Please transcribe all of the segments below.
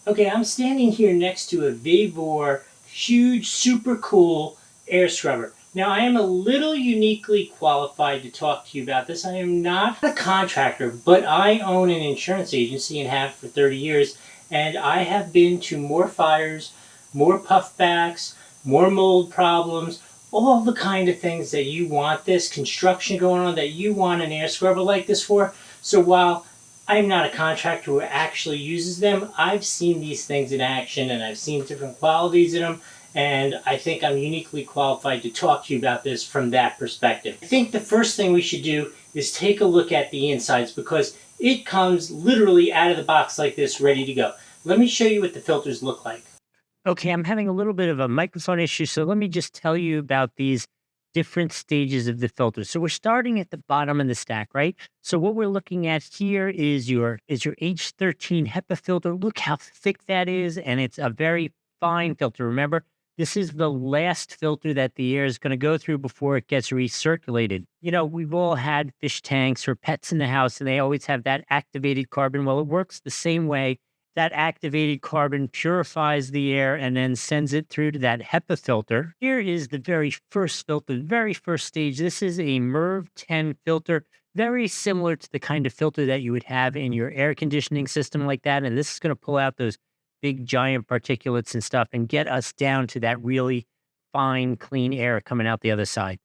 Okay, I'm standing here next to a VEVOR huge, super cool air scrubber. Now, I am a little uniquely qualified to talk to you about this. I am not a contractor, but I own an insurance agency and have for 30 years. And I have been to more fires, more puffbacks, more mold problems, all the kind of things that you want this construction going on that you want an air scrubber like this for. So while I'm not a contractor who actually uses them, I've seen these things in action and I've seen different qualities in them, and I think I'm uniquely qualified to talk to you about this from that perspective. I think the first thing we should do is take a look at the insides because it comes literally out of the box like this, ready to go. Let me show you what the filters look like. Okay, I'm having a little bit of a microphone issue, so let me just tell you about these different stages of the filter. So we're starting at the bottom of the stack, right? So what we're looking at here is your H13 HEPA filter. Look how thick that is, and it's a very fine filter. Remember, this is the last filter that the air is going to go through before it gets recirculated. You know, we've all had fish tanks or pets in the house, and they always have that activated carbon. Well, it works the same way. That activated carbon purifies the air and then sends it through to that HEPA filter. Here is the very first filter, the very first stage. This is a MERV 10 filter, very similar to the kind of filter that you would have in your air conditioning system like that. And this is going to pull out those big giant particulates and stuff and get us down to that really fine, clean air coming out the other side.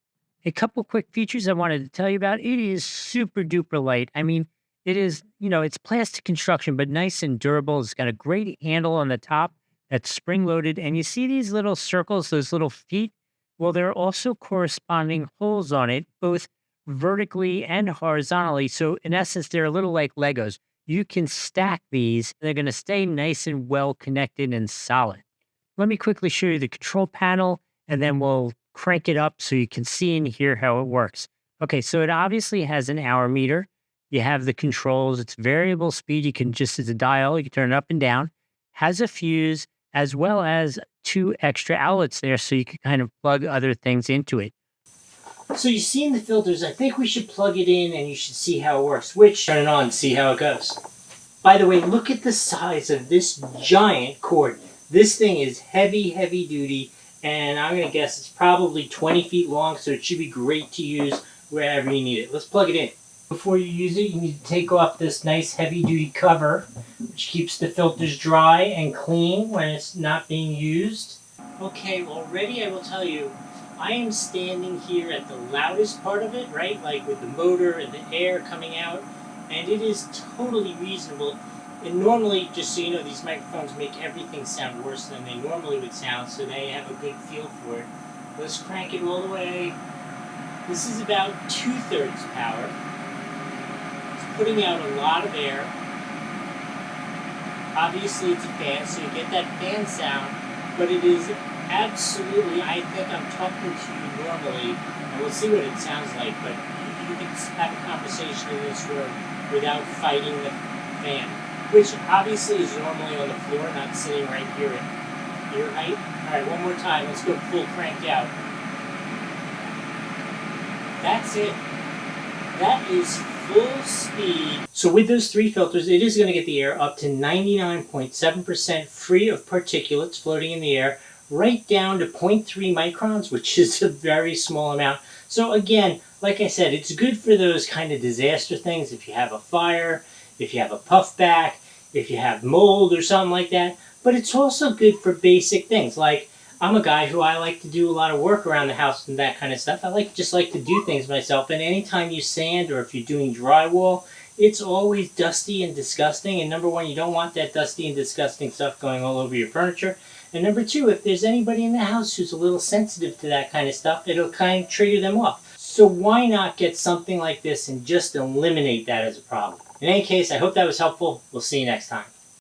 A couple quick features I wanted to tell you about. It is super duper light. I mean, it is, it's plastic construction, but nice and durable. It's got a great handle on the top that's spring loaded. And you see these little circles, those little feet? Well, there are also corresponding holes on it, both vertically and horizontally. So in essence, they're a little like Legos. You can stack these. They're going to stay nice and well connected and solid. Let me quickly show you the control panel, and then we'll crank it up so you can see and hear how it works. Okay, so it obviously has an hour meter. You have the controls. It's variable speed. You can just as a dial, you can turn it up and down. Has a fuse as well as 2 extra outlets there so you can kind of plug other things into it. So you've seen the filters. I think we should plug it in and you should see how it works. Turn it on and see how it goes. By the way, look at the size of this giant cord. This thing is heavy, heavy duty, and I'm going to guess it's probably 20 feet long, so it should be great to use wherever you need it. Let's plug it in. Before you use it, you need to take off this nice heavy-duty cover, which keeps the filters dry and clean when it's not being used. Okay, already I will tell you, I am standing here at the loudest part of it, right? Like with the motor and the air coming out, and it is totally reasonable. And normally, just so you know, these microphones make everything sound worse than they normally would sound, so they have a good feel for it. Let's crank it all the way. This is about 2/3 power. Putting out a lot of air. Obviously it's a fan, so you get that fan sound, but it is absolutely, I think I'm talking to you normally, and we'll see what it sounds like, but you can have a conversation in this room without fighting the fan, which obviously is normally on the floor, not sitting right here at ear height. Alright, one more time, let's go full cranked out. That's it. That is full speed. So with those 3 filters, it is going to get the air up to 99.7% free of particulates floating in the air, right down to 0.3 microns, which is a very small amount. So again, like I said, it's good for those kind of disaster things. If you have a fire, if you have a puffback, if you have mold or something like that. But it's also good for basic things like I'm a guy who I like to do a lot of work around the house and that kind of stuff. I just like to do things myself. And anytime you sand or if you're doing drywall, it's always dusty and disgusting. And number one, you don't want that dusty and disgusting stuff going all over your furniture. And number two, if there's anybody in the house who's a little sensitive to that kind of stuff, it'll kind of trigger them off. So why not get something like this and just eliminate that as a problem? In any case, I hope that was helpful. We'll see you next time.